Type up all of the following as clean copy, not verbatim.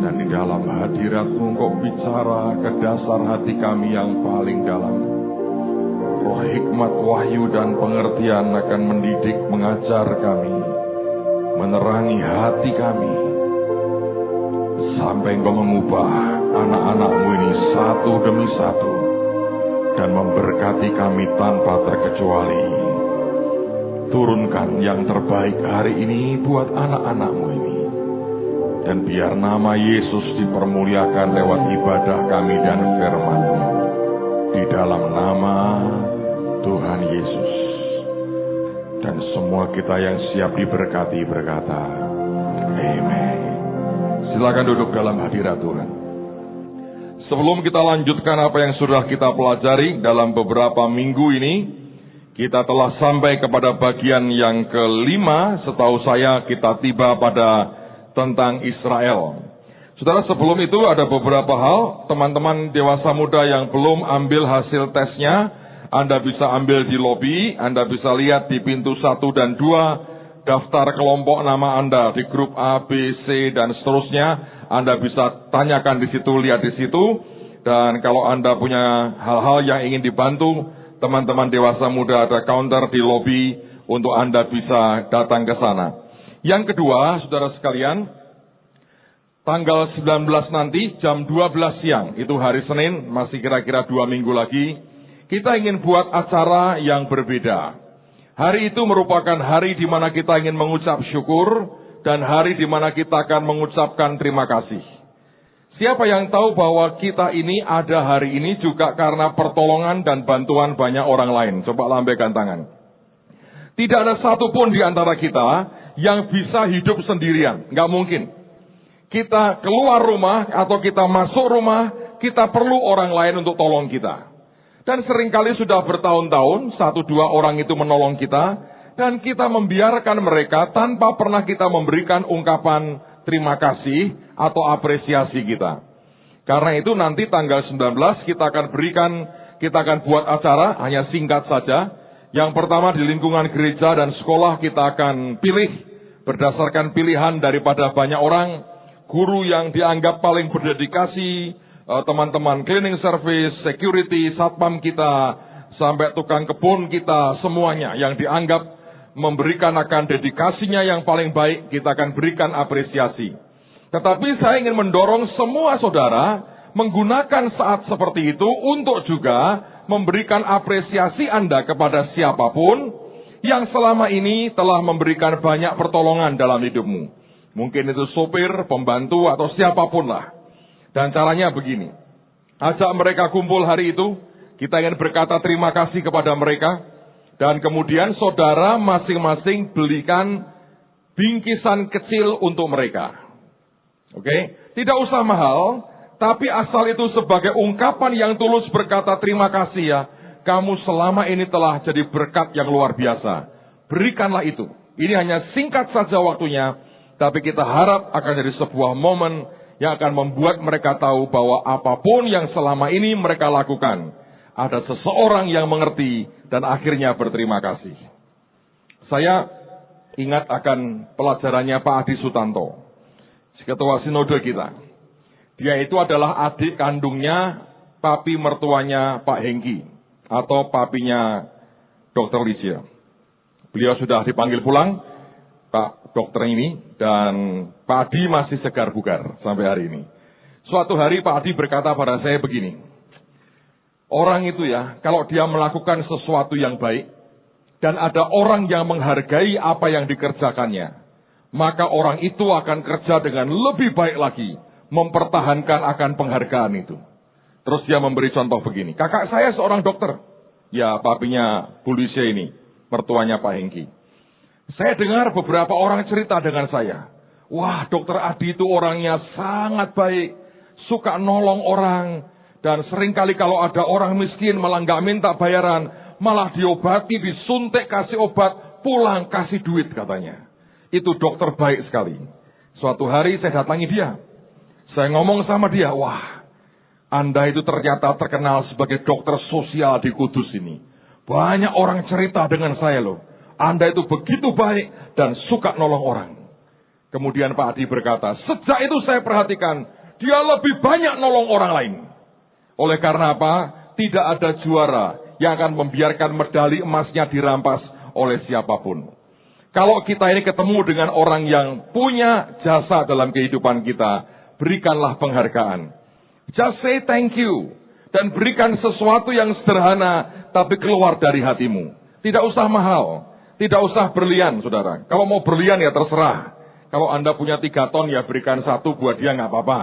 Dan di dalam hadirat-Mu Engkau bicara ke dasar hati kami yang paling dalam. Roh hikmat, wahyu, dan pengertian akan mendidik, mengajar kami, menerangi hati kami, sampai Engkau mengubah anak-anak-Mu ini satu demi satu, dan memberkati kami tanpa terkecuali. Turunkan yang terbaik hari ini buat anak-anak-Mu ini. Dan biar nama Yesus dipermuliakan lewat ibadah kami dan firman-Mu. Di dalam nama Tuhan Yesus. Dan semua kita yang siap diberkati berkata, Amen. Silakan duduk dalam hadirat Tuhan. Sebelum kita lanjutkan apa yang sudah kita pelajari dalam beberapa minggu ini, kita telah sampai kepada bagian yang kelima. Setahu saya kita tiba pada tentang Israel. Saudara, sebelum itu ada beberapa hal. Teman-teman dewasa muda yang belum ambil hasil tesnya, Anda bisa ambil di lobi. Anda bisa lihat di pintu 1 dan 2 daftar kelompok nama Anda di grup A, B, C, dan seterusnya. Anda bisa tanyakan di situ, lihat di situ. Dan kalau Anda punya hal-hal yang ingin dibantu, teman-teman dewasa muda ada counter di lobi untuk Anda bisa datang ke sana. Yang kedua, saudara sekalian, tanggal 19 nanti jam 12 siang, itu hari Senin, masih kira-kira 2 minggu lagi, kita ingin buat acara yang berbeda. Hari itu merupakan hari di mana kita ingin mengucap syukur, dan hari di mana kita akan mengucapkan terima kasih. Siapa yang tahu bahwa kita ini ada hari ini juga karena pertolongan dan bantuan banyak orang lain? Coba lambaikan tangan. Tidak ada satupun di antara kita yang bisa hidup sendirian. Nggak mungkin. Kita keluar rumah atau kita masuk rumah, kita perlu orang lain untuk tolong kita. Dan seringkali sudah bertahun-tahun, 1-2 orang itu menolong kita, dan kita membiarkan mereka tanpa pernah kita memberikan ungkapan terima kasih atau apresiasi kita. Karena itu nanti tanggal 19 kita akan buat acara, hanya singkat saja. Yang pertama di lingkungan gereja dan sekolah kita akan pilih berdasarkan pilihan daripada banyak orang, guru yang dianggap paling berdedikasi, teman-teman cleaning service, security, satpam kita, sampai tukang kebun kita, semuanya yang dianggap memberikan akan dedikasinya yang paling baik, kita akan berikan apresiasi. Tetapi saya ingin mendorong semua saudara menggunakan saat seperti itu untuk juga memberikan apresiasi Anda kepada siapapun yang selama ini telah memberikan banyak pertolongan dalam hidupmu. Mungkin itu sopir, pembantu, atau siapapun lah. Dan caranya begini. Ajak mereka kumpul hari itu, kita ingin berkata terima kasih kepada mereka, dan kemudian saudara masing-masing belikan bingkisan kecil untuk mereka. Oke? Tidak usah mahal, tapi asal itu sebagai ungkapan yang tulus berkata terima kasih ya. Kamu selama ini telah jadi berkat yang luar biasa. Berikanlah itu. Ini hanya singkat saja waktunya, tapi kita harap akan jadi sebuah momen yang akan membuat mereka tahu bahwa apapun yang selama ini mereka lakukan, ada seseorang yang mengerti dan akhirnya berterima kasih. Saya ingat akan pelajarannya Pak Adi Sutanto, Ketua Sinode kita. Dia itu adalah adik kandungnya papi mertuanya Pak Hengki, atau papinya Dr. Licia. Beliau sudah dipanggil pulang, Pak dokter ini, dan Pak Adi masih segar bugar sampai hari ini. Suatu hari Pak Adi berkata pada saya begini, orang itu ya, kalau dia melakukan sesuatu yang baik, dan ada orang yang menghargai apa yang dikerjakannya, maka orang itu akan kerja dengan lebih baik lagi, mempertahankan akan penghargaan itu. Terus dia memberi contoh begini, kakak saya seorang dokter, ya papinya Bu Licia ini, mertuanya Pak Hengki. Saya dengar beberapa orang cerita dengan saya, wah dokter Adi itu orangnya sangat baik, suka nolong orang, dan seringkali kalau ada orang miskin malah nggak minta bayaran, malah diobati, disuntik, kasih obat, pulang kasih duit katanya. Itu dokter baik sekali. Suatu hari saya datangi dia, saya ngomong sama dia, wah Anda itu ternyata terkenal sebagai dokter sosial di Kudus ini. Banyak orang cerita dengan saya loh. Anda itu begitu baik dan suka nolong orang. Kemudian Pak Adi berkata, sejak itu saya perhatikan, dia lebih banyak nolong orang lain. Oleh karena apa? Tidak ada juara yang akan membiarkan medali emasnya dirampas oleh siapapun. Kalau kita ini ketemu dengan orang yang punya jasa dalam kehidupan kita, berikanlah penghargaan. Just say thank you. Dan berikan sesuatu yang sederhana, tapi keluar dari hatimu. Tidak usah mahal. Tidak usah berlian, saudara. Kalau mau berlian ya terserah. Kalau Anda punya 3 ton ya berikan 1 buat dia nggak apa-apa.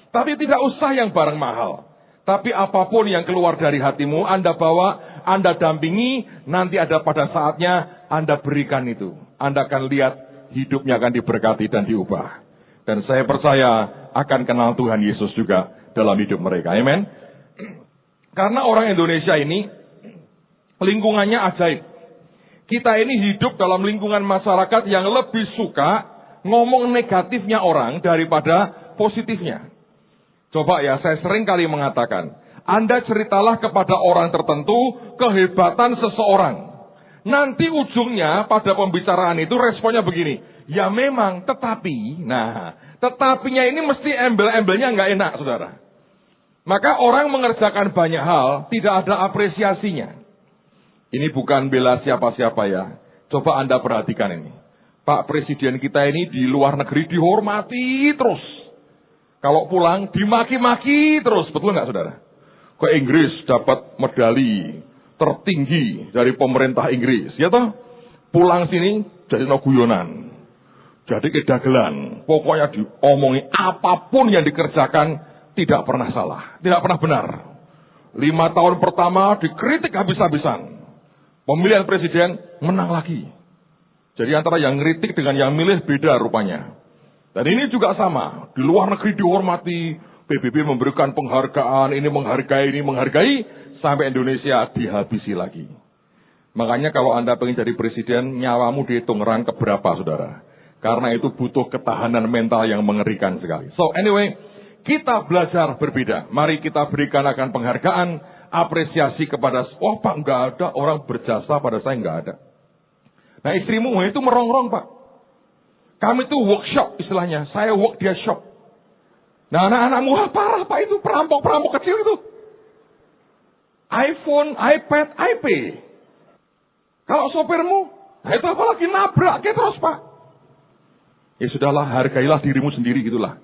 Tapi tidak usah yang barang mahal. Tapi apapun yang keluar dari hatimu, Anda bawa, Anda dampingi, nanti ada pada saatnya Anda berikan itu. Anda akan lihat hidupnya akan diberkati dan diubah. Dan saya percaya akan kenal Tuhan Yesus juga dalam hidup mereka. Amen. Karena orang Indonesia ini lingkungannya ajaib. Kita ini hidup dalam lingkungan masyarakat yang lebih suka ngomong negatifnya orang daripada positifnya. Coba ya, saya sering kali mengatakan, Anda ceritalah kepada orang tertentu kehebatan seseorang. Nanti ujungnya pada pembicaraan itu responnya begini, ya memang, tetapi, nah, tetapinya ini mesti embel-embelnya nggak enak, saudara. Maka orang mengerjakan banyak hal, tidak ada apresiasinya. Ini bukan bela siapa-siapa ya. Coba Anda perhatikan ini. Pak Presiden kita ini di luar negeri dihormati terus. Kalau pulang dimaki-maki terus. Betul nggak saudara? Ke Inggris dapat medali tertinggi dari pemerintah Inggris. Ya toh? Pulang sini jadi guyonan. Jadi kedagelan. Pokoknya diomongi apapun yang dikerjakan tidak pernah salah. Tidak pernah benar. 5 tahun pertama dikritik habis-habisan. Pemilihan presiden menang lagi. Jadi antara yang ngeritik dengan yang milih beda rupanya. Dan ini juga sama. Di luar negeri dihormati. PBB memberikan penghargaan. Ini menghargai. Sampai Indonesia dihabisi lagi. Makanya kalau Anda pengen jadi presiden, nyawamu dihitung rang keberapa saudara. Karena itu butuh ketahanan mental yang mengerikan sekali. So anyway, kita belajar berbeda. Mari kita berikan akan penghargaan. Apresiasi kepada, oh Pak nggak ada orang berjasa pada saya nggak ada. Nah istrimu itu merongrong Pak. Kami itu workshop istilahnya. Saya work dia shop. Nah anak-anakmu parah Pak itu. Perampok-perampok kecil itu. iPhone, iPad, iP. Kalau sopirmu. Nah itu apalagi nabrak. Terus Pak. Ya sudahlah, hargailah dirimu sendiri gitulah.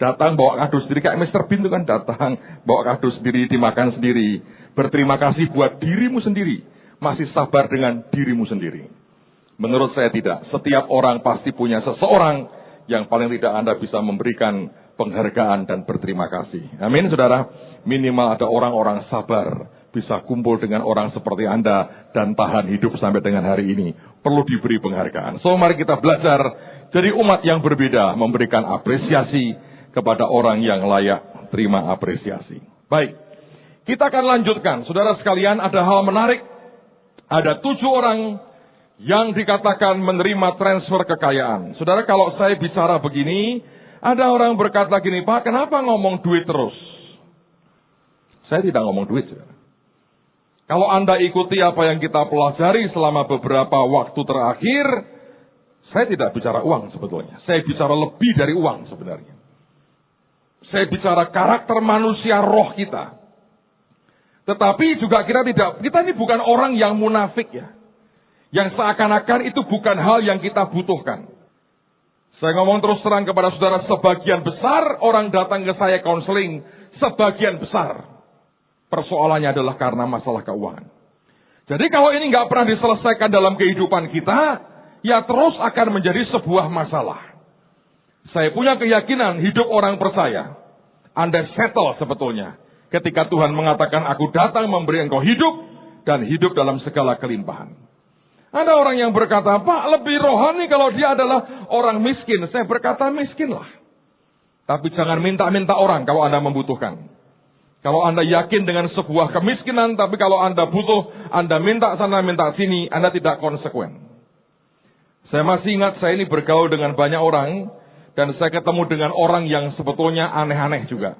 Datang bawa kado sendiri. Kayak Mr. Bean itu kan datang. Bawa kado sendiri, dimakan sendiri. Berterima kasih buat dirimu sendiri. Masih sabar dengan dirimu sendiri. Menurut saya tidak. Setiap orang pasti punya seseorang yang paling tidak Anda bisa memberikan penghargaan dan berterima kasih. Amin, saudara. Minimal ada orang-orang sabar. Bisa kumpul dengan orang seperti Anda dan tahan hidup sampai dengan hari ini. Perlu diberi penghargaan. So, mari kita belajar jadi umat yang berbeda. Memberikan apresiasi kepada orang yang layak terima apresiasi. Baik. Kita akan lanjutkan. Saudara sekalian, ada hal menarik. Ada 7 orang yang dikatakan menerima transfer kekayaan. Saudara, kalau saya bicara begini, ada orang berkata gini, Pak, kenapa ngomong duit terus? Saya tidak ngomong duit. Saudara. Kalau Anda ikuti apa yang kita pelajari selama beberapa waktu terakhir, saya tidak bicara uang sebetulnya. Saya bicara lebih dari uang sebenarnya. Saya bicara karakter manusia roh kita. Tetapi juga kita ini bukan orang yang munafik ya. Yang seakan-akan itu bukan hal yang kita butuhkan. Saya ngomong terus terang kepada saudara, sebagian besar orang datang ke saya konseling, sebagian besar persoalannya adalah karena masalah keuangan. Jadi kalau ini nggak pernah diselesaikan dalam kehidupan kita, ya terus akan menjadi sebuah masalah. Saya punya keyakinan hidup orang percaya. Anda settle sebetulnya. Ketika Tuhan mengatakan, aku datang memberi engkau hidup, dan hidup dalam segala kelimpahan. Ada orang yang berkata, Pak, lebih rohani kalau dia adalah orang miskin. Saya berkata, miskinlah. Tapi jangan minta-minta orang kalau Anda membutuhkan. Kalau Anda yakin dengan sebuah kemiskinan, tapi kalau Anda butuh, Anda minta sana, minta sini, Anda tidak konsekuen. Saya masih ingat, saya ini bergaul dengan banyak orang, dan saya ketemu dengan orang yang sebetulnya aneh-aneh juga.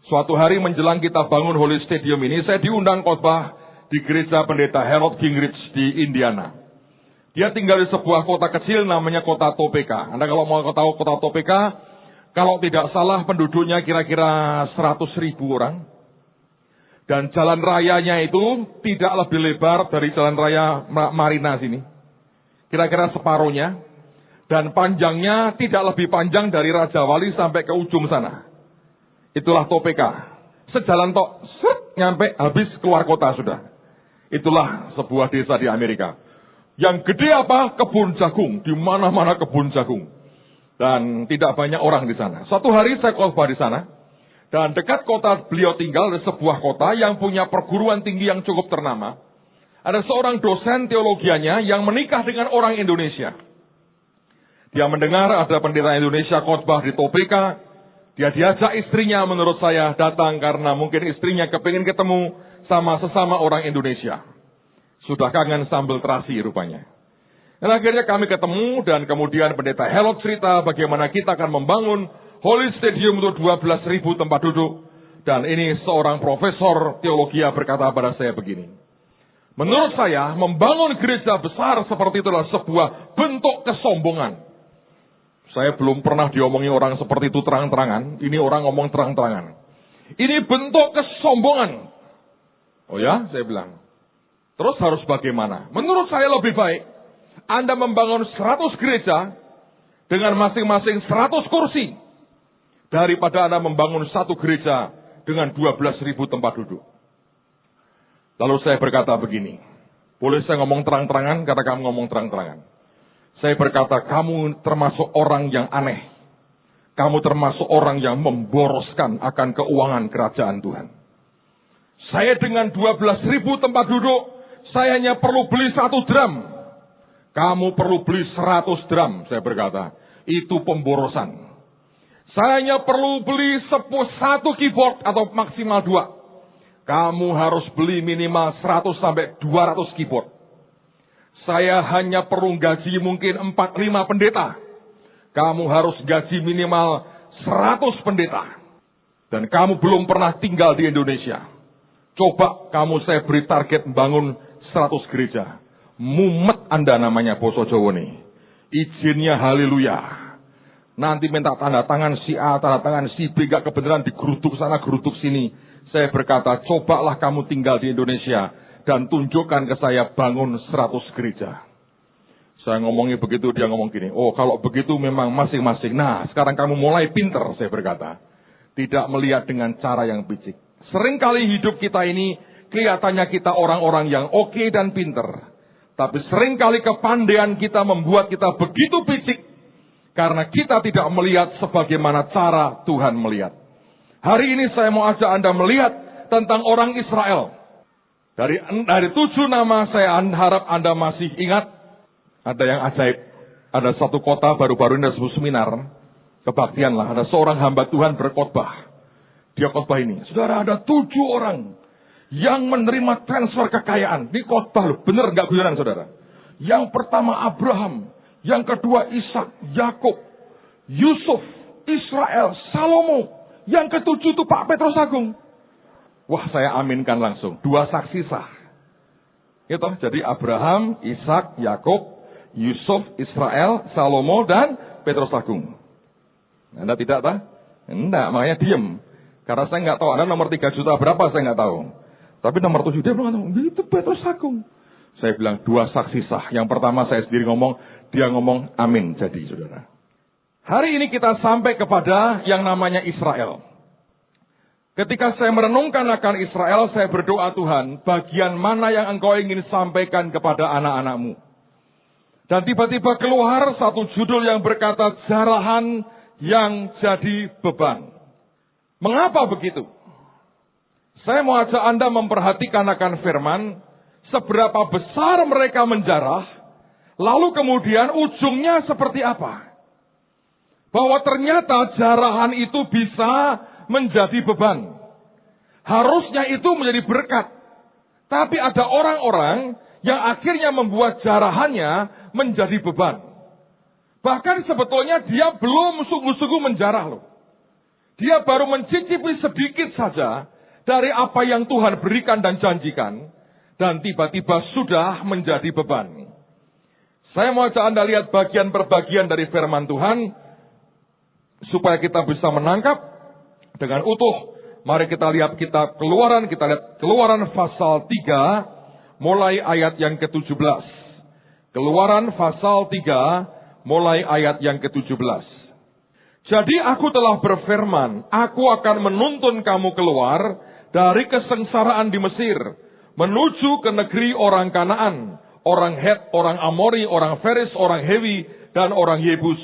Suatu hari menjelang kita bangun Holy Stadium ini, saya diundang khotbah di gereja pendeta Harold Gingrich di Indiana. Dia tinggal di sebuah kota kecil namanya kota Topeka. Anda kalau mau tahu kota Topeka, kalau tidak salah penduduknya kira-kira 100.000 orang. Dan jalan rayanya itu tidak lebih lebar dari jalan raya Marina sini. Kira-kira separuhnya. Dan panjangnya tidak lebih panjang dari Raja Wali sampai ke ujung sana. Itulah Topeka. Sejalan tok, nyampe habis keluar kota sudah. Itulah sebuah desa di Amerika. Yang gede apa? Kebun jagung. Di mana-mana kebun jagung. Dan tidak banyak orang di sana. Suatu hari saya khotbah di sana. Dan dekat kota beliau tinggal, ada sebuah kota yang punya perguruan tinggi yang cukup ternama. Ada seorang dosen teologianya yang menikah dengan orang Indonesia. Dia mendengar ada pendeta Indonesia khotbah di Topeka. Dia diajak istrinya menurut saya datang karena mungkin istrinya kepingin ketemu sama sesama orang Indonesia. Sudah kangen sambal terasi rupanya. Dan akhirnya kami ketemu dan kemudian pendeta Helot cerita bagaimana kita akan membangun Holy Stadium untuk 12.000 tempat duduk. Dan ini seorang profesor teologi berkata pada saya begini. Menurut saya membangun gereja besar seperti itu adalah sebuah bentuk kesombongan. Saya belum pernah diomongi orang seperti itu terang-terangan. Ini orang ngomong terang-terangan. Ini bentuk kesombongan. Oh ya, saya bilang. Terus harus bagaimana? Menurut saya lebih baik Anda membangun 100 gereja dengan masing-masing 100 kursi daripada Anda membangun satu gereja dengan 12.000 tempat duduk. Lalu saya berkata begini. Boleh saya ngomong terang-terangan? Kata kamu ngomong terang-terangan. Saya berkata, kamu termasuk orang yang aneh. Kamu termasuk orang yang memboroskan akan keuangan kerajaan Tuhan. Saya dengan 12.000 tempat duduk, saya hanya perlu beli 1 drum. Kamu perlu beli 100 drum, saya berkata. Itu pemborosan. Saya hanya perlu beli 1 keyboard atau maksimal 2. Kamu harus beli minimal 100 sampai 200 keyboard. Saya hanya perlu gaji mungkin 4-5 pendeta. Kamu harus gaji minimal 100 pendeta. Dan kamu belum pernah tinggal di Indonesia. Coba saya beri target membangun 100 gereja. Mumet Anda namanya Boso Jawa nih. Izinnya haleluya. Nanti minta tanda tangan si A, tanda tangan si B, gak kebenaran digeruduk sana, geruduk sini. Saya berkata, cobalah kamu tinggal di Indonesia dan tunjukkan ke saya bangun 100 gereja. Saya ngomongnya begitu, dia ngomong gini, oh kalau begitu memang masing-masing. Nah, sekarang kamu mulai pinter, saya berkata. Tidak melihat dengan cara yang picik. Seringkali hidup kita ini, kelihatannya kita orang-orang yang oke dan pinter. Tapi seringkali kepandaian kita membuat kita begitu picik. Karena kita tidak melihat sebagaimana cara Tuhan melihat. Hari ini saya mau ajak Anda melihat tentang orang Israel. Dari 7 nama saya harap Anda masih ingat. Ada yang ajaib. Ada satu kota baru-baru ini ada sebuah seminar. Kebaktian lah. Ada seorang hamba Tuhan berkhotbah. Dia khotbah ini. Saudara, ada 7 orang yang menerima transfer kekayaan. Ini khotbah loh. Bener gak guyonan saudara? Yang pertama Abraham. Yang kedua Ishak, Yakub, Yusuf, Israel, Salomo. Yang ketujuh itu Pak Petrus Agung. Wah, saya aminkan langsung. 2 saksi sah. Itu, jadi Abraham, Ishak, Yakub, Yusuf, Israel, Salomo, dan Petrus Agung. Anda tidak tahu? Enggak, makanya diem. Karena saya nggak tahu. Anda nomor 3 juta berapa, saya nggak tahu. Tapi nomor 7 dia bilang, itu Petrus Agung. Saya bilang 2 saksi sah. Yang pertama saya sendiri ngomong, dia ngomong amin jadi saudara. Hari ini kita sampai kepada yang namanya Israel. Ketika saya merenungkan akan Israel, saya berdoa Tuhan, bagian mana yang engkau ingin sampaikan kepada anak-anakmu. Dan tiba-tiba keluar satu judul yang berkata, jarahan yang jadi beban. Mengapa begitu? Saya mau ajak Anda memperhatikan akan firman, seberapa besar mereka menjarah, lalu kemudian ujungnya seperti apa. Bahwa ternyata jarahan itu bisa menjadi beban. Harusnya itu menjadi berkat. Tapi ada orang-orang yang akhirnya membuat jarahannya menjadi beban. Bahkan sebetulnya dia belum sungguh-sungguh menjarah loh. Dia baru mencicipi sedikit saja dari apa yang Tuhan berikan dan janjikan. Dan tiba-tiba sudah menjadi beban. Saya mau ajak Anda lihat bagian per bagian dari firman Tuhan, supaya kita bisa menangkap dengan utuh. Mari kita lihat kitab Keluaran, kita lihat Keluaran pasal 3, mulai ayat yang ke-17. Keluaran pasal 3, mulai ayat yang ke-17. Jadi aku telah berfirman, aku akan menuntun kamu keluar dari kesengsaraan di Mesir, menuju ke negeri orang Kanaan, orang Het, orang Amori, orang Feris, orang Hewi, dan orang Yebus,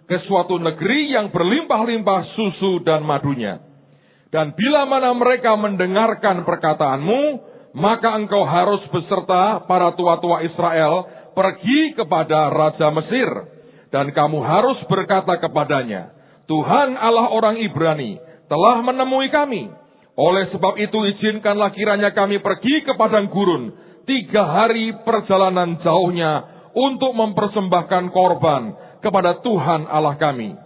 ke suatu negeri yang berlimpah-limpah susu dan madunya. Dan bila mana mereka mendengarkan perkataanmu, maka engkau harus beserta para tua-tua Israel pergi kepada Raja Mesir. Dan kamu harus berkata kepadanya, Tuhan Allah orang Ibrani telah menemui kami. Oleh sebab itu izinkanlah kiranya kami pergi ke padang gurun 3 hari perjalanan jauhnya untuk mempersembahkan korban kepada Tuhan Allah kami.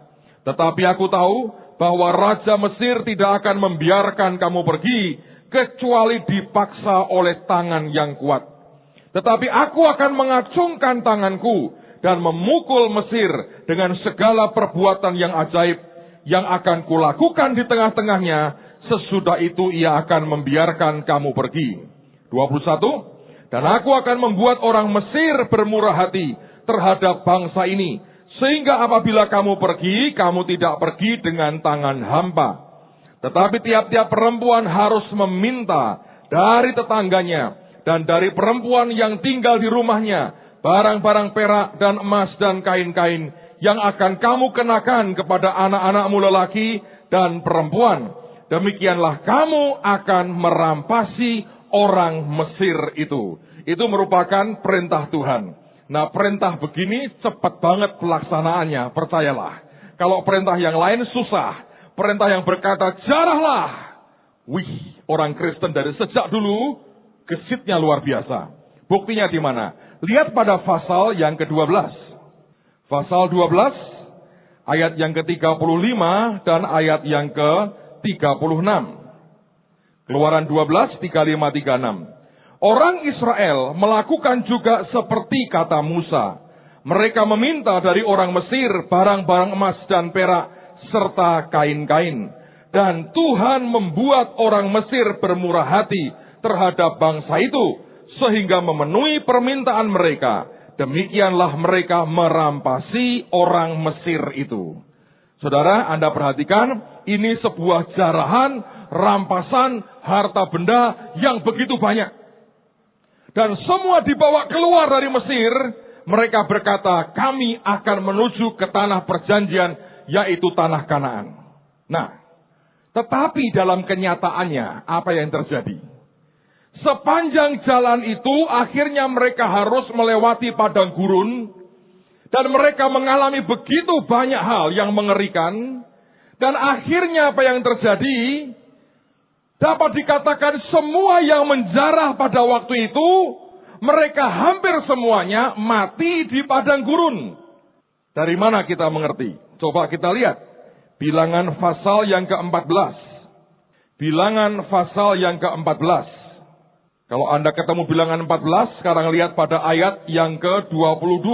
Tetapi aku tahu bahwa Raja Mesir tidak akan membiarkan kamu pergi kecuali dipaksa oleh tangan yang kuat. Tetapi aku akan mengacungkan tanganku dan memukul Mesir dengan segala perbuatan yang ajaib yang akan kulakukan di tengah-tengahnya. Sesudah itu ia akan membiarkan kamu pergi. 21. Dan aku akan membuat orang Mesir bermurah hati terhadap bangsa ini, sehingga apabila kamu pergi, kamu tidak pergi dengan tangan hampa. Tetapi tiap-tiap perempuan harus meminta dari tetangganya dan dari perempuan yang tinggal di rumahnya barang-barang perak dan emas dan kain-kain yang akan kamu kenakan kepada anak-anakmu lelaki dan perempuan. Demikianlah kamu akan merampasi orang Mesir itu. Itu merupakan perintah Tuhan. Nah, perintah begini cepat banget pelaksanaannya, percayalah. Kalau perintah yang lain susah. Perintah yang berkata, jarahlah. Wih, orang Kristen dari sejak dulu, gesitnya luar biasa. Buktinya di mana? Lihat pada pasal yang ke-12. Pasal 12, ayat yang ke-35 dan ayat yang ke-36. Keluaran 12, 35-36. Orang Israel melakukan juga seperti kata Musa. Mereka meminta dari orang Mesir barang-barang emas dan perak serta kain-kain. Dan Tuhan membuat orang Mesir bermurah hati terhadap bangsa itu, sehingga memenuhi permintaan mereka. Demikianlah mereka merampasi orang Mesir itu. Saudara, Anda perhatikan, ini sebuah jarahan, rampasan, harta benda yang begitu banyak. Dan semua dibawa keluar dari Mesir, mereka berkata, kami akan menuju ke tanah perjanjian, yaitu tanah Kanaan. Nah, tetapi dalam kenyataannya, apa yang terjadi? Sepanjang jalan itu, akhirnya mereka harus melewati padang gurun, dan mereka mengalami begitu banyak hal yang mengerikan, dan akhirnya apa yang terjadi? Dapat dikatakan semua yang menjarah pada waktu itu, mereka hampir semuanya mati di padang gurun. Dari mana kita mengerti? Coba kita lihat. Bilangan pasal yang ke-14. Bilangan pasal yang ke-14. Kalau Anda ketemu bilangan 14, sekarang lihat pada ayat yang ke-22.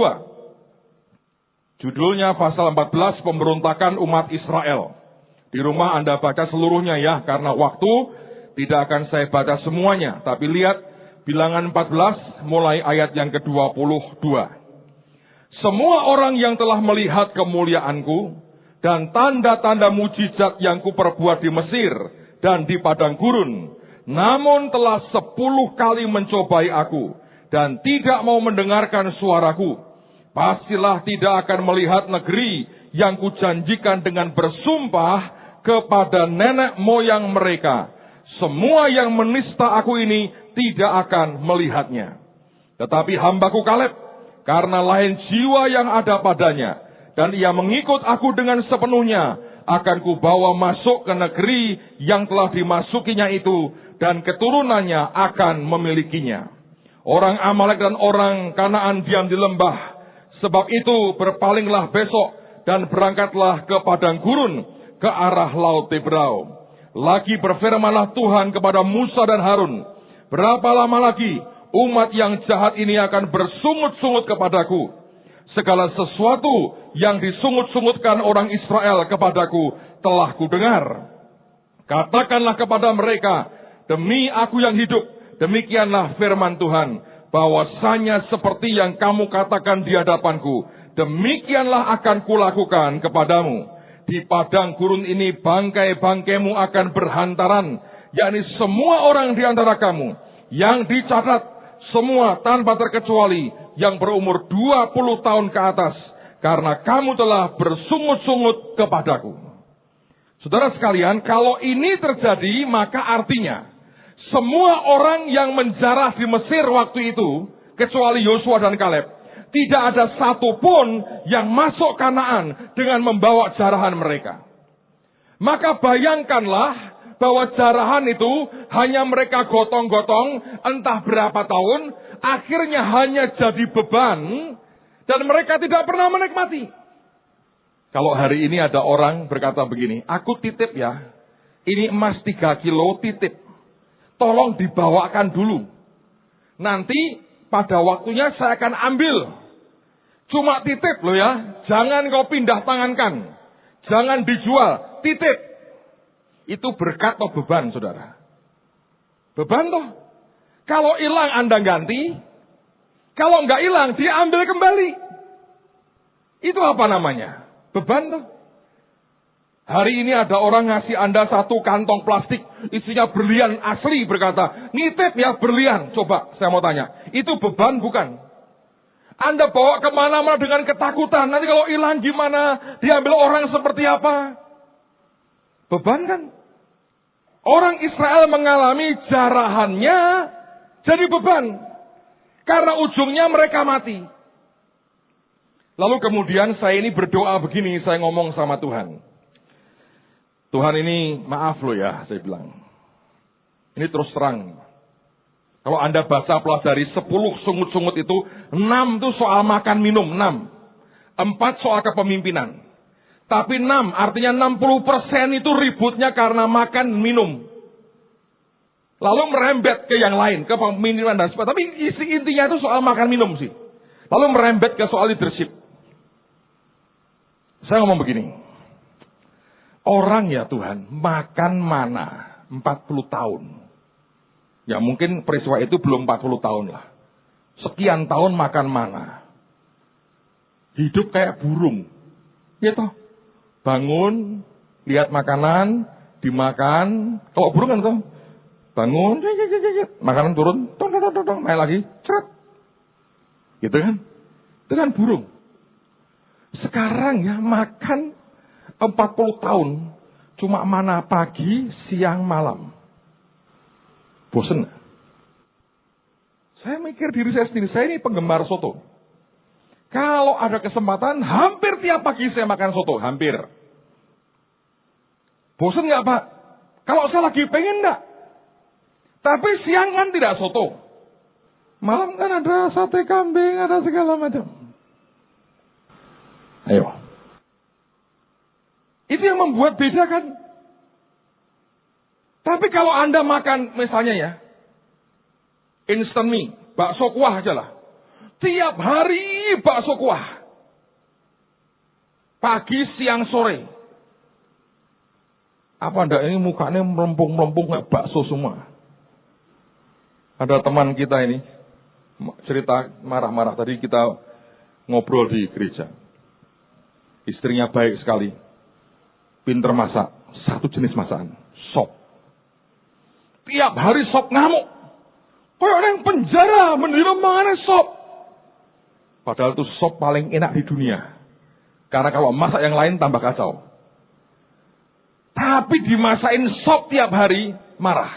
Judulnya pasal 14, pemberontakan umat Israel. Di rumah Anda baca seluruhnya ya, karena waktu tidak akan saya baca semuanya. Tapi lihat bilangan 14 mulai ayat yang ke-22. Semua orang yang telah melihat kemuliaanku dan tanda-tanda mujizat yang kuperbuat di Mesir dan di padang gurun, namun telah 10 kali mencobai aku dan tidak mau mendengarkan suaraku, pastilah tidak akan melihat negeri yang kujanjikan dengan bersumpah kepada nenek moyang mereka. Semua yang menista aku ini tidak akan melihatnya. Tetapi hambaku Kaleb, karena lain jiwa yang ada padanya, dan ia mengikut aku dengan sepenuhnya, akan kubawa masuk ke negeri yang telah dimasukinya itu, dan keturunannya akan memilikinya. Orang Amalek dan orang Kanaan diam di lembah. Sebab itu berpalinglah besok, dan berangkatlah ke padang gurun, ke arah Laut Tebrau. Lagi berfirmanlah Tuhan kepada Musa dan Harun, berapa lama lagi umat yang jahat ini akan bersungut-sungut kepadaku? Segala sesuatu yang disungut-sungutkan orang Israel kepadaku telah kudengar. Katakanlah kepada mereka, demi aku yang hidup, demikianlah firman Tuhan, bahwasanya seperti yang kamu katakan di hadapanku, demikianlah akan kulakukan kepadamu. Di padang gurun ini bangkai-bangkaimu akan berhantaran, yakni semua orang di antara kamu yang dicatat, semua tanpa terkecuali yang berumur 20 tahun ke atas, karena kamu telah bersungut-sungut kepadaku. Saudara sekalian, kalau ini terjadi, maka artinya semua orang yang menjarah di Mesir waktu itu, kecuali Yosua dan Kaleb, tidak ada satupun yang masuk Kanaan dengan membawa jarahan mereka. Maka bayangkanlah bahwa jarahan itu hanya mereka gotong-gotong entah berapa tahun, akhirnya hanya jadi beban, dan mereka tidak pernah menikmati. Kalau hari ini ada orang berkata begini, aku titip ya, ini emas 3 kilo titip, tolong dibawakan dulu. Nanti pada waktunya saya akan ambil. Cuma titip loh ya, jangan kau pindah tangankan, jangan dijual, titip. Itu berkat atau beban, saudara? Beban toh. Kalau hilang Anda ganti, kalau nggak hilang diambil kembali. Itu apa namanya? Beban toh. Hari ini ada orang ngasih Anda 1 kantong plastik, isinya berlian asli, berkata, nitip ya berlian. Coba saya mau tanya, itu beban bukan? Anda bawa kemana-mana dengan ketakutan, nanti kalau hilang gimana? Diambil orang seperti apa? Beban kan? Orang Israel mengalami jarahannya jadi beban. Karena ujungnya mereka mati. Lalu kemudian saya ini berdoa begini, saya ngomong sama Tuhan. Tuhan ini maaf loh ya, saya bilang. Ini terus terang. Kalau Anda baca pelajari 10 sungut-sungut itu, 6 itu soal makan minum, 6. 4 soal kepemimpinan. Tapi 6, artinya 60% itu ributnya karena makan minum. Lalu merembet ke yang lain, ke pemimpinan dan sebagainya. Tapi isi intinya itu soal makan minum sih. Lalu merembet ke soal leadership. Saya ngomong begini. Orang ya Tuhan, makan mana 40 tahun. Ya mungkin peristiwa itu belum 40 tahun lah. Sekian tahun makan mana. Hidup kayak burung. Ya toh. Bangun, lihat makanan, dimakan. Kalau burung kan toh. Bangun, makanan turun, main lagi, ceret. Gitu kan? Itu kan burung. Sekarang ya makan 40 tahun. Cuma mana pagi, siang, malam. Bosen. Saya mikir diri saya sendiri, saya ini penggemar soto. Kalau ada kesempatan, hampir tiap pagi saya makan soto, hampir. Bosen nggak Pak? Kalau saya lagi pengen enggak? Tapi siang kan tidak soto. Malam kan ada sate kambing, ada segala macam. Ayo. Itu yang membuat beda kan? Tapi kalau Anda makan misalnya ya, instant mie, bakso kuah aja lah. Tiap hari bakso kuah. Pagi, siang, sore. Apa Anda ini mukanya melempung-melempung kayak bakso semua? Ada teman kita ini, cerita marah-marah. Tadi kita ngobrol di gereja. Istrinya baik sekali. Pinter masak. Satu jenis masakan. Sop. Tiap hari sop ngamuk. Kayak orang penjara menerima makanan sop. Padahal itu sop paling enak di dunia. Karena kalau masak yang lain tambah kacau. Tapi dimasakin sop tiap hari, marah.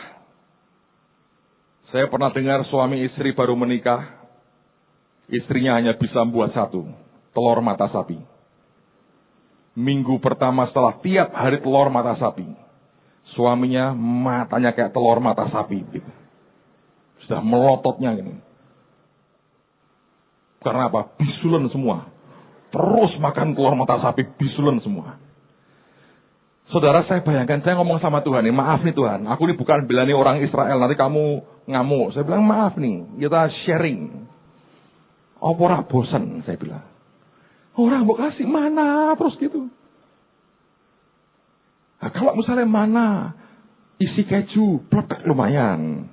Saya pernah dengar suami istri baru menikah. Istrinya hanya bisa membuat 1, telur mata sapi. Minggu pertama setelah tiap hari telur mata sapi. Suaminya matanya kayak telur mata sapi. Gitu. Sudah melototnya ini. Karena apa? Bisulan semua. Terus makan telur mata sapi, bisulan semua. Saudara, saya bayangkan, saya ngomong sama Tuhan, maaf nih Tuhan, aku ini bukan bilani orang Israel, nanti kamu ngamuk. Saya bilang, maaf nih, kita sharing. Apa ora bosan, saya bilang. Orang mau kasih mana terus gitu. Nah, kalau misalnya mana isi keju, peletek lumayan.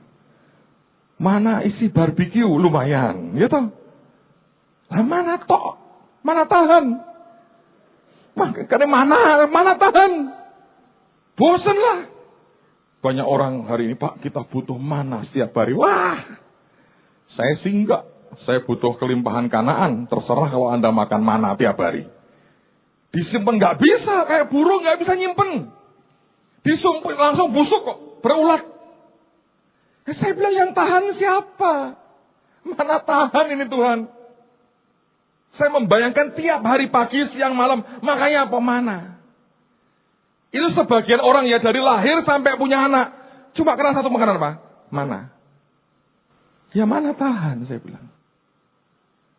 Mana isi barbeque lumayan, gitu. Nah, mana tok? Mana tahan? Makanya mana tahan? Bosan lah. Banyak orang hari ini, Pak, kita butuh mana setiap hari. Wah, saya sih enggak. Saya butuh kelimpahan Kanaan. Terserah kalau Anda makan mana tiap hari. Disimpan nggak bisa, kayak burung nggak bisa nyimpen. Disumpit langsung busuk kok, berulat. Saya bilang yang tahan siapa? Mana tahan ini Tuhan? Saya membayangkan tiap hari pagi, siang, malam. Makanya apa mana? Itu sebagian orang ya dari lahir sampai punya anak. Cuma karena satu makanan apa? Mana? Ya mana tahan saya bilang.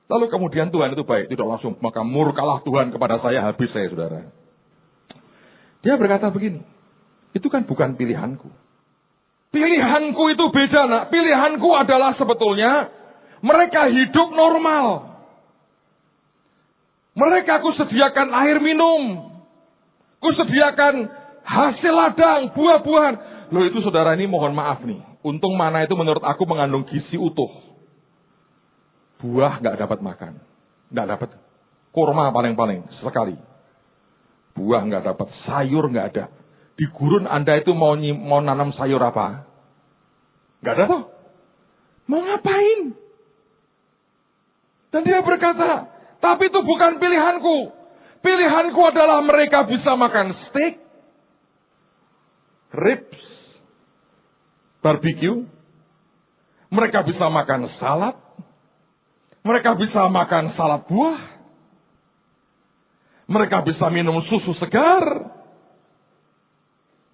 Lalu kemudian Tuhan itu baik. Tidak langsung. Maka murkalah Tuhan kepada saya. Habis saya saudara. Dia berkata begini. Itu kan bukan pilihanku. Pilihanku itu beda nak. Pilihanku adalah sebetulnya. Mereka hidup normal. Mereka kusediakan air minum. Kusediakan hasil ladang, buah-buahan. Loh itu saudara ini mohon maaf nih. Untung mana itu menurut aku mengandung gizi utuh. Buah nggak dapat makan. Nggak dapat. Kurma paling-paling sekali. Buah nggak dapat. Sayur nggak ada. Di gurun Anda itu mau nanam sayur apa? Nggak ada toh. Mau ngapain? Dan dia berkata, tapi itu bukan pilihanku. Pilihanku adalah mereka bisa makan steak, ribs, barbecue. Mereka bisa makan salad. Mereka bisa makan salad buah. Mereka bisa minum susu segar.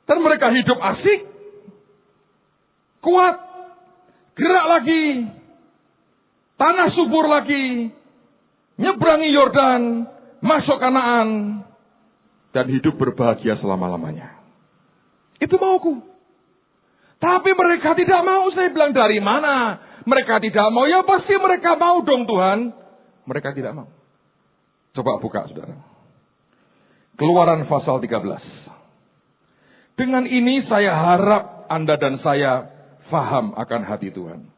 Dan mereka hidup asik. Kuat. Gerak lagi. Tanah subur lagi. Nyebrangi Yordan. Masuk Kanaan. Dan hidup berbahagia selama-lamanya. Itu mauku. Tapi mereka tidak mau. Saya bilang dari mana? Mereka tidak mau. Ya pasti mereka mau dong Tuhan. Mereka tidak mau. Coba buka saudara. Keluaran pasal 13. Dengan ini saya harap Anda dan saya faham akan hati Tuhan.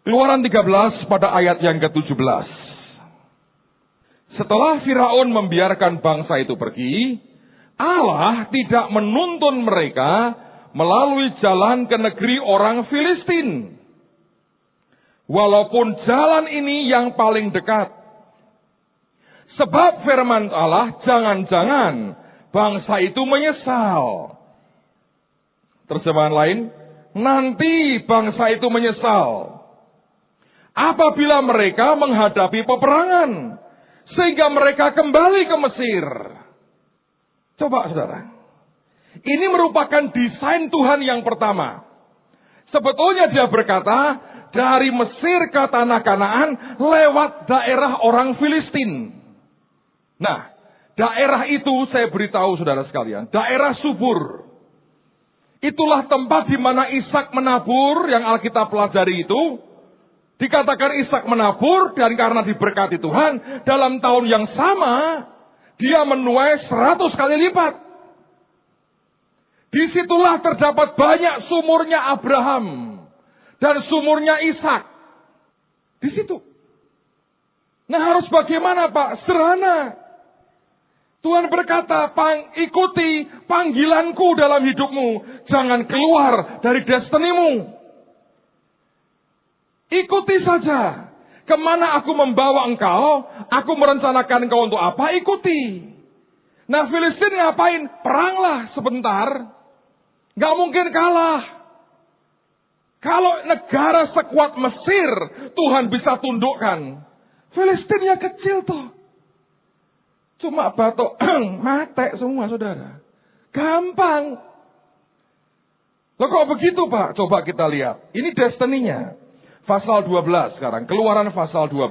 Keluaran 13 pada ayat yang ke-17. Setelah Firaun membiarkan bangsa itu pergi, Allah tidak menuntun mereka melalui jalan ke negeri orang Filistin. Walaupun jalan ini yang paling dekat. Sebab firman Allah, jangan-jangan bangsa itu menyesal. Terjemahan lain, nanti bangsa itu menyesal. Apabila mereka menghadapi peperangan. Sehingga mereka kembali ke Mesir. Coba saudara. Ini merupakan desain Tuhan yang pertama. Sebetulnya dia berkata, dari Mesir ke tanah Kanaan lewat daerah orang Filistin. Nah, daerah itu saya beritahu saudara sekalian, daerah subur. Itulah tempat di mana Ishak menabur yang Alkitab pelajari itu. Dikatakan Ishak menabur dan karena diberkati Tuhan, dalam tahun yang sama dia menuai 100 kali lipat. Disitulah terdapat banyak sumurnya Abraham dan sumurnya Ishak. Di situ. Nah harus bagaimana Pak? Sederhana. Tuhan berkata, ikuti panggilanku dalam hidupmu. Jangan keluar dari destinimu. Ikuti saja. Kemana aku membawa engkau, aku merencanakan engkau untuk apa, ikuti. Nah Filistin ngapain? Peranglah sebentar. Gak mungkin kalah. Kalau negara sekuat Mesir, Tuhan bisa tundukkan. Filistinnya kecil tuh. Cuma batok, mate semua saudara. Gampang. Loh kok begitu Pak? Coba kita lihat. Ini destininya. Pasal 12 sekarang. Keluaran pasal 12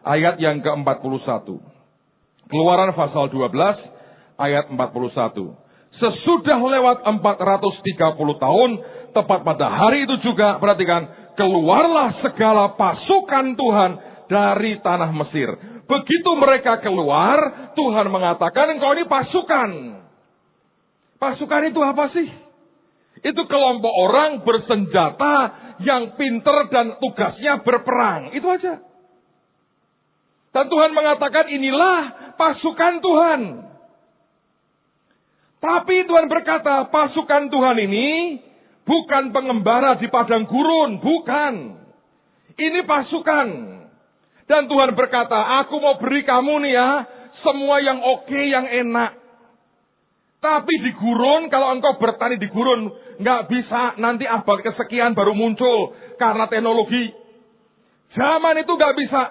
ayat yang ke-41. Keluaran pasal 12 ayat 41. Sesudah lewat 430 tahun, tepat pada hari itu juga, perhatikan, keluarlah segala pasukan Tuhan dari tanah Mesir. Begitu mereka keluar, Tuhan mengatakan, engkau ini pasukan. Pasukan itu apa sih? Itu kelompok orang bersenjata yang pinter dan tugasnya berperang. Itu aja. Dan Tuhan mengatakan, inilah pasukan Tuhan. Tapi Tuhan berkata, pasukan Tuhan ini bukan pengembara di padang gurun. Bukan. Ini pasukan. Dan Tuhan berkata, aku mau beri kamu nih ya, semua yang oke, yang enak. Tapi di gurun, kalau engkau bertani di gurun, nggak bisa, nanti abad kesekian baru muncul karena teknologi. Zaman itu nggak bisa.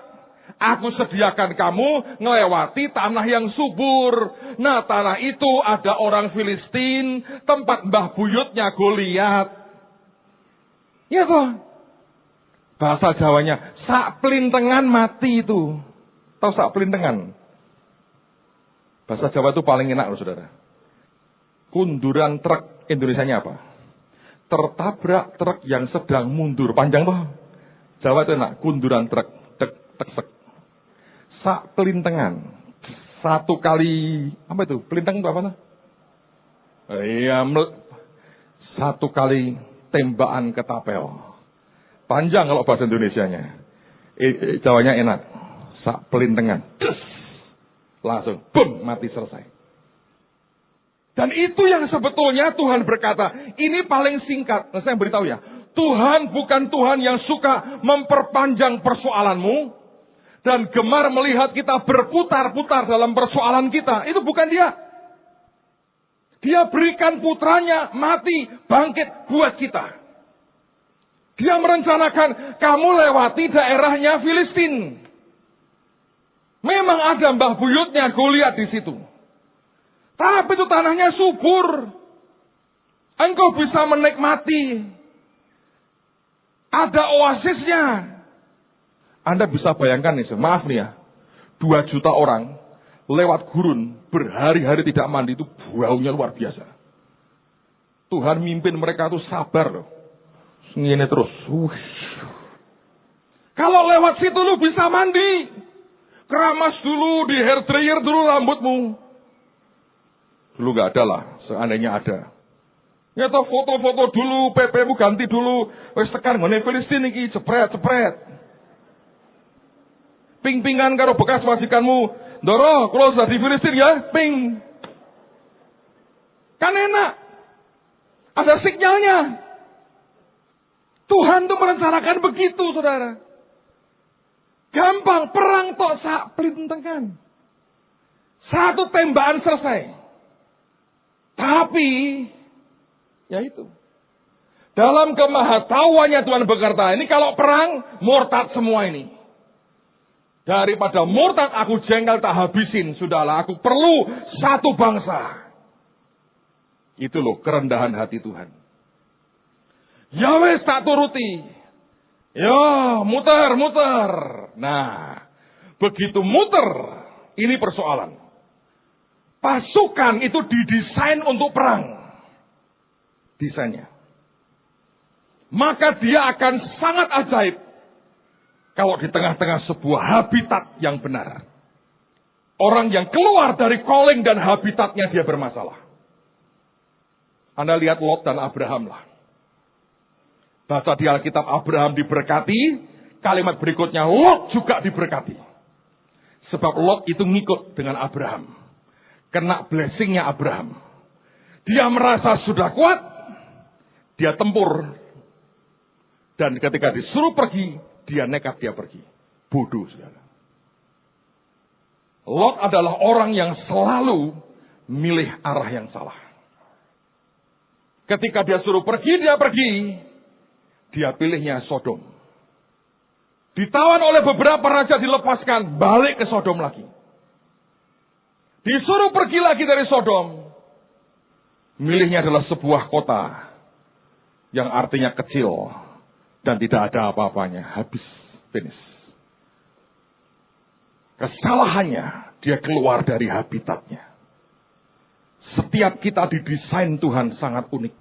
Aku sediakan kamu ngelewati tanah yang subur. Nah, tanah itu ada orang Filistin, tempat mbah buyutnya Goliat. Ya toh? Bahasa Jawanya, sak pelintengan mati itu. Tahu sak pelintengan? Bahasa Jawa itu paling enak loh, saudara. Kunduran truk, Indonesianya apa? Tertabrak truk yang sedang mundur. Panjang toh? Jawa itu enak. Kunduran truk. Tek, tek, tek. Sak pelintengan. Satu kali, apa itu? Pelintang itu apa tuh? Iya, satu kali tembakan ketapel. Panjang kalau bahasa Indonesianya. Jawanya enak. Sak pelintengan. Langsung, boom, mati selesai. Dan itu yang sebetulnya Tuhan berkata, ini paling singkat. Nah, saya beritahu ya, Tuhan bukan Tuhan yang suka memperpanjang persoalanmu dan gemar melihat kita berputar-putar dalam persoalan kita. Itu bukan dia. Dia berikan putranya mati, bangkit buat kita. Dia merencanakan kamu lewati daerahnya Filistin. Memang ada mbah buyutnya Goliat di situ. Tapi itu tanahnya subur. Engkau bisa menikmati. Ada oasisnya. Anda bisa bayangkan nih, maaf nih ya. 2 juta orang lewat gurun berhari-hari tidak mandi, itu baunya luar biasa. Tuhan mimpin mereka itu sabar loh. Ngene terus. Kalau lewat situ lu bisa mandi. Keramas dulu, di hair dryer dulu rambutmu. Dulu gak ada lah, seandainya ada. Ya toh foto-foto dulu, PP-mu ganti dulu. Wes tekan ngene Filistin iki, cepret-cepret. Ping-pingan karo bekas majikanmu. Ndoro, kalau sudah di Filistin ya, ping. Kan enak. Ada sinyalnya. Tuhan tuh merencanakan begitu, saudara. Gampang, perang tok sak pelintengan. Satu tembakan selesai. Tapi, ya itu. Dalam kemahatauannya Tuhan berkata, ini kalau perang, murtad semua ini. Daripada murtad aku jengkel tak habisin, sudahlah aku perlu satu bangsa. Itu loh kerendahan hati Tuhan. Ya wes tak turuti. Ya muter. Nah, begitu muter, ini persoalan. Pasukan itu didesain untuk perang. Desainnya. Maka dia akan sangat ajaib. Kalau di tengah-tengah sebuah habitat yang benar. Orang yang keluar dari calling dan habitatnya dia bermasalah. Anda lihat Lot dan Abraham lah. Baca di Alkitab Abraham diberkati. Kalimat berikutnya Lot juga diberkati. Sebab Lot itu ngikut dengan Abraham. Kena blessingnya Abraham. Dia merasa sudah kuat. Dia tempur. Dan ketika disuruh pergi, dia nekat dia pergi. Bodoh, saudara. Lot adalah orang yang selalu milih arah yang salah. Ketika dia suruh pergi, dia pergi. Dia pilihnya Sodom. Ditawan oleh beberapa raja, dilepaskan. Balik ke Sodom lagi. Disuruh pergi lagi dari Sodom. Milihnya adalah sebuah kota yang artinya kecil dan tidak ada apa-apanya. Habis, finish. Kesalahannya, dia keluar dari habitatnya. Setiap kita didesain Tuhan sangat unik.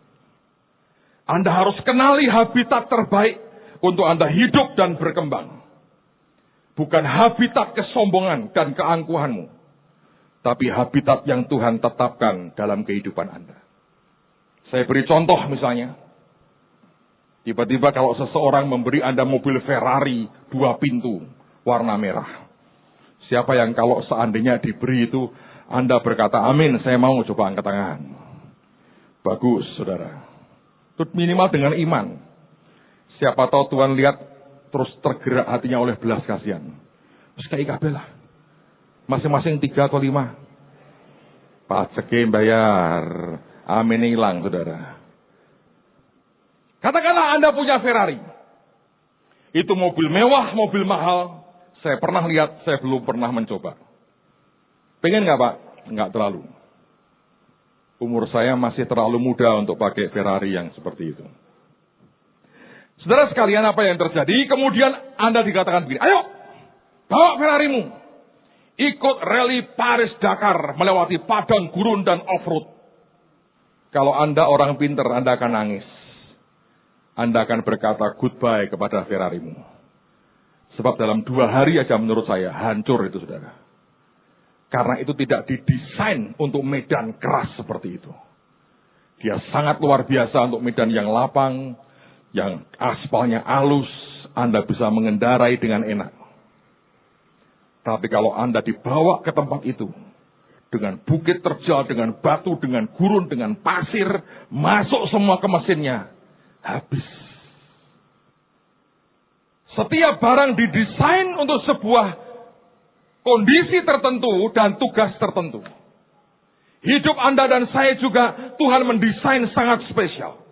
Anda harus kenali habitat terbaik untuk Anda hidup dan berkembang. bukan habitat kesombongan dan keangkuhanmu, tapi habitat yang Tuhan tetapkan dalam kehidupan Anda. Saya beri contoh misalnya, tiba-tiba kalau seseorang memberi Anda mobil Ferrari 2 pintu warna merah. Siapa yang kalau seandainya diberi itu, Anda berkata, amin, saya mau, coba angkat tangan. Bagus, saudara. Itu minimal dengan iman. Siapa tahu Tuhan lihat, terus tergerak hatinya oleh belas kasihan. Terus kayak kabeh lah. Masing-masing 3 atau 5. Pajaknya bayar. Amin hilang, saudara. Katakanlah Anda punya Ferrari. Itu mobil mewah, mobil mahal. Saya pernah lihat, saya belum pernah mencoba. Pengen nggak Pak? Nggak terlalu. Umur saya masih terlalu muda untuk pakai Ferrari yang seperti itu. Saudara sekalian, apa yang terjadi? Kemudian Anda dikatakan begini, ayo, bawa Ferrarimu. Ikut rally Paris-Dakar, melewati padang gurun dan off-road. Kalau Anda orang pinter, Anda akan nangis. Anda akan berkata goodbye kepada Ferrarimu. Sebab dalam 2 hari aja menurut saya hancur itu, saudara. Karena itu tidak didesain untuk medan keras seperti itu. Dia sangat luar biasa untuk medan yang lapang, yang aspalnya halus, Anda bisa mengendarai dengan enak. Tapi kalau Anda dibawa ke tempat itu, dengan bukit terjal, dengan batu, dengan gurun, dengan pasir, masuk semua ke mesinnya, habis. Setiap barang didesain untuk sebuah kondisi tertentu dan tugas tertentu. Hidup Anda dan saya juga Tuhan mendesain sangat spesial.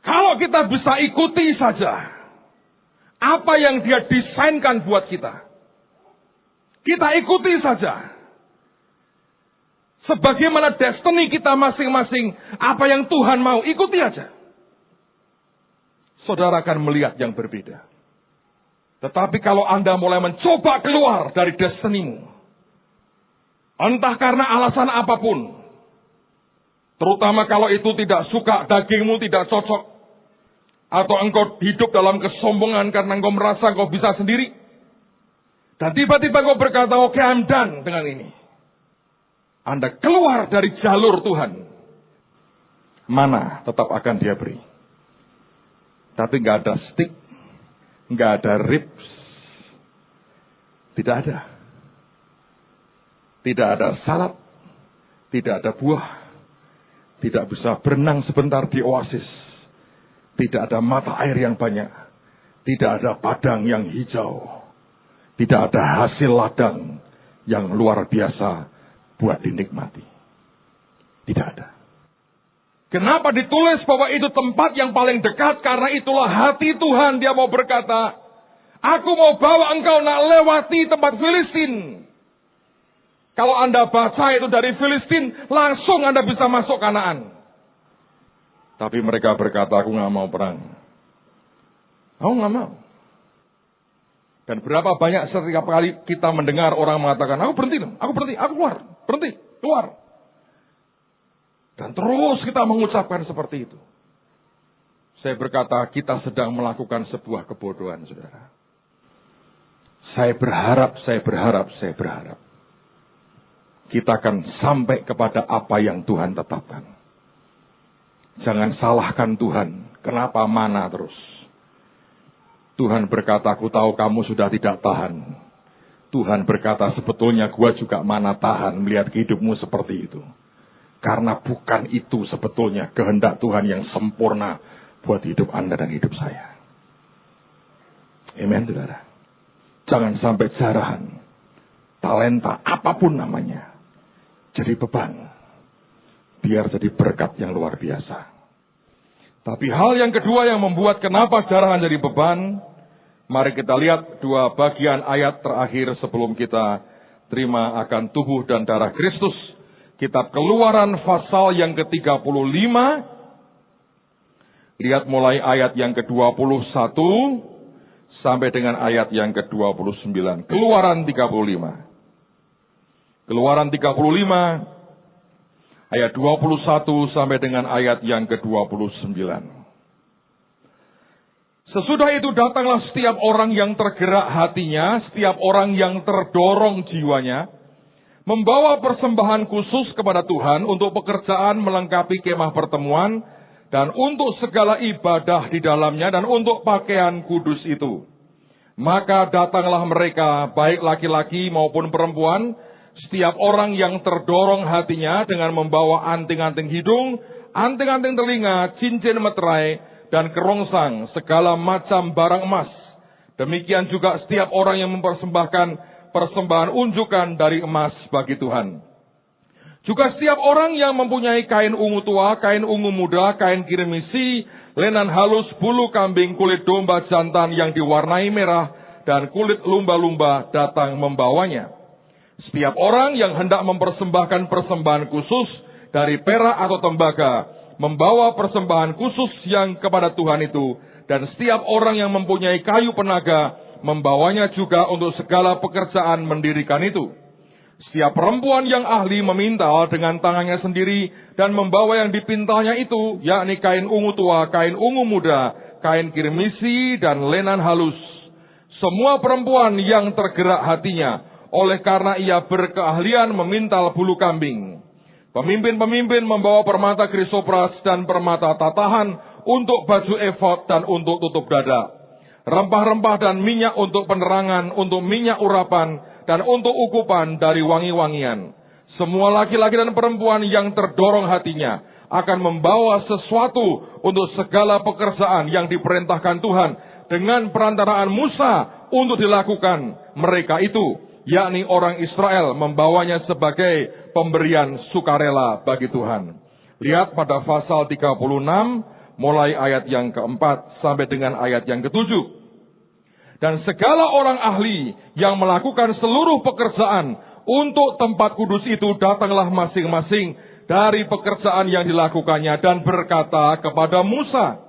Kalau kita bisa ikuti saja apa yang Dia desainkan buat kita, kita ikuti saja. Sebagaimana destiny kita masing-masing, apa yang Tuhan mau, ikuti aja. Saudara akan melihat yang berbeda. Tetapi kalau Anda mulai mencoba keluar dari destinimu, entah karena alasan apapun, terutama kalau itu tidak suka, dagingmu tidak cocok, atau engkau hidup dalam kesombongan karena engkau merasa engkau bisa sendiri, dan tiba-tiba engkau berkata, oke, I'm done dengan ini. Anda keluar dari jalur Tuhan, mana tetap akan Dia beri. Tapi nggak ada stick, nggak ada ribs, tidak ada. Tidak ada salad, tidak ada buah, tidak bisa berenang sebentar di oasis, tidak ada mata air yang banyak, tidak ada padang yang hijau, tidak ada hasil ladang yang luar biasa buat dinikmati. Tidak ada. Kenapa ditulis bahwa itu tempat yang paling dekat? Karena itulah hati Tuhan. Dia mau berkata, aku mau bawa engkau nak lewati tempat Filistin. Kalau Anda baca itu dari Filistin, langsung Anda bisa masuk Kanaan. Tapi mereka berkata, aku nggak mau perang. Aku nggak mau. Dan berapa banyak setiap kali kita mendengar orang mengatakan, aku berhenti, aku keluar, berhenti, keluar. Dan terus kita mengucapkan seperti itu. Saya berkata, kita sedang melakukan sebuah kebodohan, saudara. Saya berharap. Kita akan sampai kepada apa yang Tuhan tetapkan. Jangan salahkan Tuhan. Kenapa mana terus? Tuhan berkata, aku tahu kamu sudah tidak tahan. Tuhan berkata, sebetulnya gua juga mana tahan melihat hidupmu seperti itu. Karena bukan itu sebetulnya kehendak Tuhan yang sempurna buat hidup Anda dan hidup saya. Amen, saudara. Jangan sampai jarahan, talenta, apapun namanya, jadi beban. Biar jadi berkat yang luar biasa. Tapi hal yang kedua yang membuat kenapa jarahan jadi beban, mari kita lihat 2 bagian ayat terakhir sebelum kita terima akan tubuh dan darah Kristus. Kitab Keluaran pasal yang ke-35. Lihat mulai ayat yang ke-21 sampai dengan ayat yang ke-29. Keluaran 35. Keluaran 35 ayat 21 sampai dengan ayat yang ke-29. Sesudah itu datanglah setiap orang yang tergerak hatinya, setiap orang yang terdorong jiwanya, membawa persembahan khusus kepada Tuhan untuk pekerjaan melengkapi kemah pertemuan, dan untuk segala ibadah di dalamnya, dan untuk pakaian kudus itu. Maka datanglah mereka, baik laki-laki maupun perempuan, setiap orang yang terdorong hatinya dengan membawa anting-anting hidung, anting-anting telinga, cincin meterai, dan kerongsang, segala macam barang emas. Demikian juga setiap orang yang mempersembahkan persembahan unjukan dari emas bagi Tuhan. Juga setiap orang yang mempunyai kain ungu tua, kain ungu muda, kain kirmisi, lenan halus, bulu kambing, kulit domba jantan yang diwarnai merah, dan kulit lumba-lumba datang membawanya. Setiap orang yang hendak mempersembahkan persembahan khusus dari perak atau tembaga, membawa persembahan khusus yang kepada Tuhan itu, dan setiap orang yang mempunyai kayu penaga, membawanya juga untuk segala pekerjaan mendirikan itu. Setiap perempuan yang ahli memintal dengan tangannya sendiri dan membawa yang dipintalnya itu, yakni kain ungu tua, kain ungu muda, kain kirmisi, dan lenan halus. Semua perempuan yang tergerak hatinya, oleh karena ia berkeahlian memintal bulu kambing. Pemimpin-pemimpin membawa permata krisopras dan permata tatahan untuk baju efod dan untuk tutup dada. Rempah-rempah dan minyak untuk penerangan, untuk minyak urapan, dan untuk ukupan dari wangi-wangian. Semua laki-laki dan perempuan yang terdorong hatinya akan membawa sesuatu untuk segala pekerjaan yang diperintahkan Tuhan dengan perantaraan Musa untuk dilakukan mereka itu, yakni orang Israel, membawanya sebagai pemberian sukarela bagi Tuhan. Lihat pada pasal 36, mulai ayat yang keempat sampai dengan ayat yang ketujuh. Dan segala orang ahli yang melakukan seluruh pekerjaan untuk tempat kudus itu datanglah masing-masing dari pekerjaan yang dilakukannya dan berkata kepada Musa,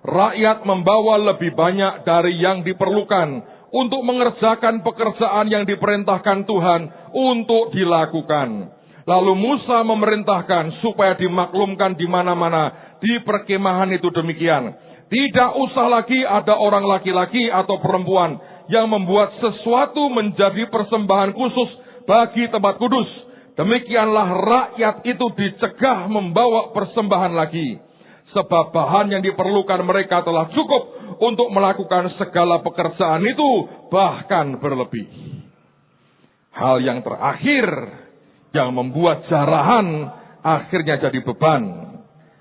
rakyat membawa lebih banyak dari yang diperlukan untuk mengerjakan pekerjaan yang diperintahkan Tuhan untuk dilakukan. Lalu Musa memerintahkan supaya dimaklumkan di mana-mana di perkemahan itu demikian. Tidak usah lagi ada orang laki-laki atau perempuan yang membuat sesuatu menjadi persembahan khusus bagi tempat kudus. Demikianlah rakyat itu dicegah membawa persembahan lagi. Sebab bahan yang diperlukan mereka telah cukup untuk melakukan segala pekerjaan itu, bahkan berlebih. Hal yang terakhir yang membuat jarahan akhirnya jadi beban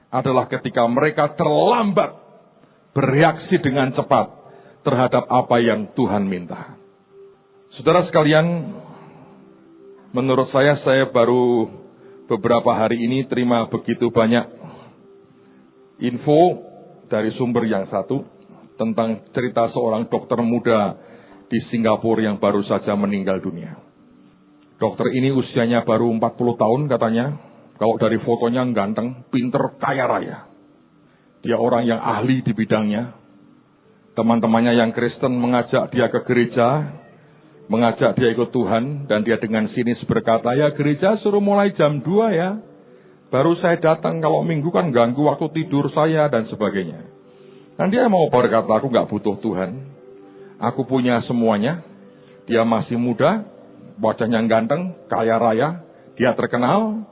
adalah ketika mereka terlambat bereaksi dengan cepat terhadap apa yang Tuhan minta. Saudara sekalian, menurut saya baru beberapa hari ini terima begitu banyak info dari sumber yang satu tentang cerita seorang dokter muda di Singapura yang baru saja meninggal dunia. Dokter ini usianya baru 40 tahun katanya. Kalau dari fotonya ganteng, pinter, kaya raya. Dia orang yang ahli di bidangnya. Teman-temannya yang Kristen mengajak dia ke gereja, mengajak dia ikut Tuhan, dan dia dengan sinis berkata, ya gereja suruh mulai jam 2 ya. Baru saya datang, kalau minggu kan ganggu waktu tidur saya dan sebagainya. Dan dia mau berkata, aku gak butuh Tuhan. Aku punya semuanya. Dia masih muda, wajahnya ganteng, kaya raya, dia terkenal.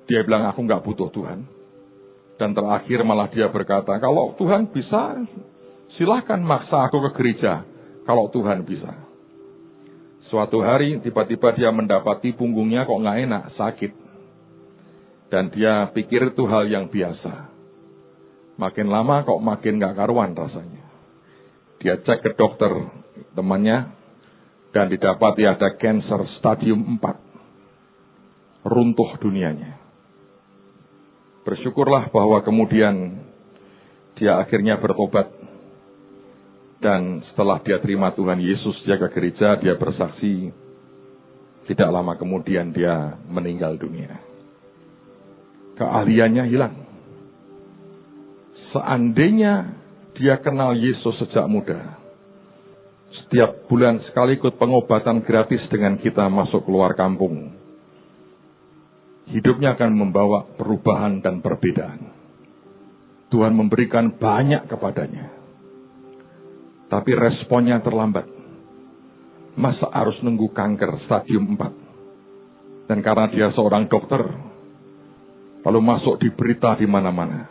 Dia bilang, aku gak butuh Tuhan. Dan terakhir malah dia berkata, kalau Tuhan bisa, silahkan maksa aku ke gereja. Kalau Tuhan bisa. Suatu hari tiba-tiba dia mendapati punggungnya kok gak enak, sakit. Dan dia pikir itu hal yang biasa. Makin lama kok makin gak karuan rasanya. Dia cek ke dokter temannya, dan didapati ada kanker stadium 4. Runtuh dunianya. Bersyukurlah bahwa kemudian dia akhirnya bertobat. Dan setelah dia terima Tuhan Yesus, dia ke gereja, dia bersaksi. Tidak lama kemudian dia meninggal dunia. Keahliannya hilang. Seandainya dia kenal Yesus sejak muda, setiap bulan sekali ikut pengobatan gratis dengan kita masuk keluar kampung, hidupnya akan membawa perubahan dan perbedaan. Tuhan memberikan banyak kepadanya. tapi responnya terlambat. Masa harus nunggu kanker stadium 4? Dan karena dia seorang dokter, lalu masuk di berita di mana-mana.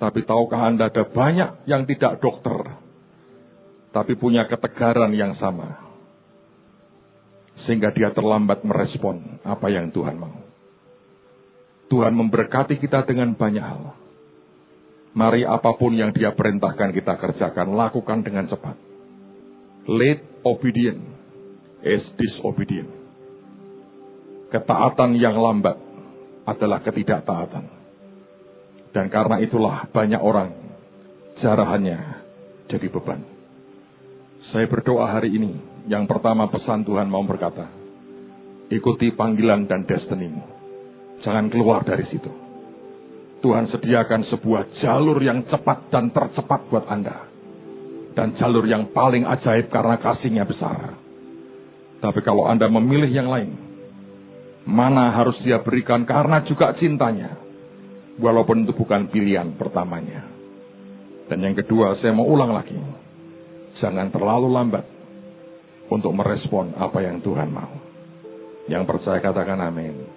Tapi tahukah Anda ada banyak yang tidak dokter, tapi punya ketegaran yang sama. Sehingga dia terlambat merespon apa yang Tuhan mau. Tuhan memberkati kita dengan banyak hal. Mari apapun yang dia perintahkan kita kerjakan, lakukan dengan cepat. Late obedience is disobedience. Ketaatan yang lambat adalah ketidaktaatan. Dan karena itulah banyak orang jarahannya jadi beban. Saya berdoa hari ini, yang pertama pesan Tuhan mau berkata, ikuti panggilan dan destinimu. Jangan keluar dari situ. Tuhan sediakan sebuah jalur yang cepat dan tercepat buat Anda. Dan jalur yang paling ajaib karena kasih-Nya besar. Tapi kalau Anda memilih yang lain, mana harus dia berikan karena juga cintanya. Walaupun itu bukan pilihan pertamanya. Dan yang kedua, saya mau ulang lagi. Jangan terlalu lambat untuk merespon apa yang Tuhan mau. Yang percaya katakan amin.